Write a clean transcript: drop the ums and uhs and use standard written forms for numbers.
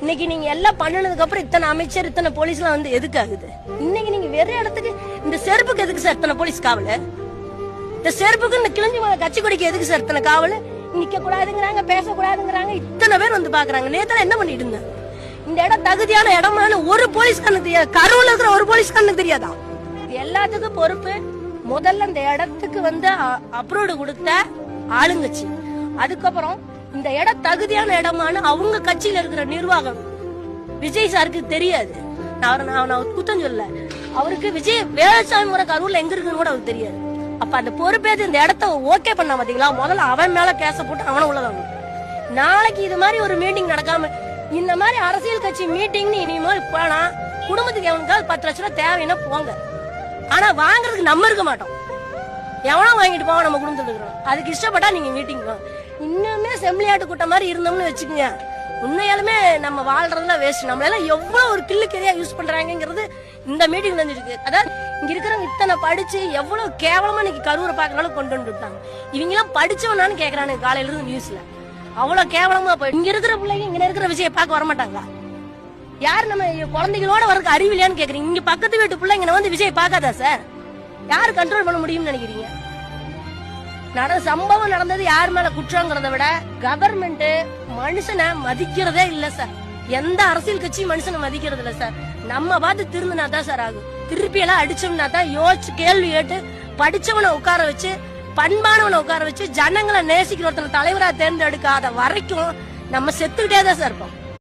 இன்னைக்கு நீங்க எல்லாம் பண்ணனதுக்கு அப்புறம் இத்தனை அமைச்சர் இத்தனை போலீஸ் எல்லாம் வந்து எதுக்கு ஆகுது? இன்னைக்கு நீங்க வேற இடத்துக்கு இந்த செருப்புக்கு எதுக்கு சார் இத்தனை போலீஸ் காவல்? இந்த செருப்புக்கு இந்த கிழிஞ்சி மலை கட்சி கொடிக்கு எதுக்கு சார் இத்தனை காவல்? நிக்க கூடாதுங்கிறாங்க, பேசக்கூடாதுங்கிறாங்க, இத்தனை பேர் வந்து பாக்குறாங்க. நேத்துல என்ன பண்ணிட்டு இருந்தேன்? இந்த இடம் தகுதியான இடமான ஒரு போலீஸ்காரனுக்கு தெரியாது, கரூர்ல இருக்கிற ஒரு போலீஸ்காரனுக்கு தெரியாதா? எல்லாத்துக்கும் பொறுப்பு முதல்ல இந்த இடத்துக்கு வந்து அப்ரூவ்டு கொடுத்த ஆளுங்கட்சி. அதுக்கப்புறம் இந்த இடம் தகுதியான இடமான அவங்க கட்சியில இருக்கிற நிர்வாகம். விஜய் சாருக்கு தெரியாது, நான் குத்தம் சொல்ல, அவருக்கு விஜய் வேலுசாமி முறை கரூர்ல எங்க இருக்குன்னு கூட அவருக்கு தெரியாது. அப்ப அந்த பொறுப்பேற்று இந்த இடத்த ஓகே பண்ண பாத்தீங்களா? முதல்ல அவன் மேல கேச போட்டு அவனை உள்ளதாங்க. நாளைக்கு இது மாதிரி ஒரு மீட்டிங் நடக்காம இந்த மாதிரி அரசியல் கட்சி மீட்டிங்னு இனிமேல் போனா குடும்பத்துக்கு எவனுக்காவது 10 லட்சம் ரூபாய் தேவைன்னா போங்க, ஆனா வாங்குறதுக்கு நம்ம இருக்க மாட்டோம். எவனா வாங்கிட்டு போவோம் நம்ம குடும்பத்துல இருக்கிறோம். அதுக்கு இஷ்டப்பட்டா நீங்க மீட்டிங் போங்க. இன்னுமே செம்மிளியாட்டு கூட்டம் மாதிரி இருந்தோம்னு வச்சுக்கோங்க, உண்மையாலுமே நம்ம வாழ்றதுல வேஸ்ட். நம்மளால எவ்வளவு ஒரு கில்லுக்கெரியா யூஸ் பண்றாங்கிறது இந்த மீட்டிங் தெரிஞ்சிருக்கு. அதாவது இங்க இருக்கிறவங்க இத்தனை படிச்சு எவ்வளவு கேவலமா இன்னைக்கு கரூரை பாக்குறாலும் கொண்டு வந்துட்டாங்க. இவங்க எல்லாம் படிச்சவனான்னு கேக்குறானு காலையில இருந்து நியூஸ்ல. அவ்வளவு கேவலமா போய் இங்க இருக்கிற பிள்ளைங்க இங்க இருக்கிற விஜயை பார்க்க வரமாட்டாங்க. யாரு நம்ம குழந்தைகளோட வரக்கு அறிவில்லையான்னு கேக்குறீங்க. இங்க பக்கத்து வீட்டு பிள்ளைங்க வந்து விஜய் பார்க்காதா சார்? யாரு கண்ட்ரோல் பண்ண முடியும்னு நினைக்கிறீங்க? சம்பவம் நடந்தது யார் மேல குற்றங்கிறத விட கவர்மெண்ட் மனுஷனை மதிக்கிறதே இல்ல சார். எந்த அரசியல் கட்சியும் மனுஷனை மதிக்கிறது இல்ல சார். நம்ம பார்த்து திருந்தினா தான் சார் ஆகும். திருப்பி எல்லாம் அடிச்சோம்னா தான் யோசிச்சு கேள்வி கேட்டு படிச்சவனை உட்கார வச்சு பண்பானவனை உட்கார வச்சு ஜனங்களை நேசிக்கிற ஒருத்தனை தலைவரா தேர்ந்தெடுக்காத வரைக்கும் நம்ம செத்துக்கிட்டே தான் சார் இருப்போம்.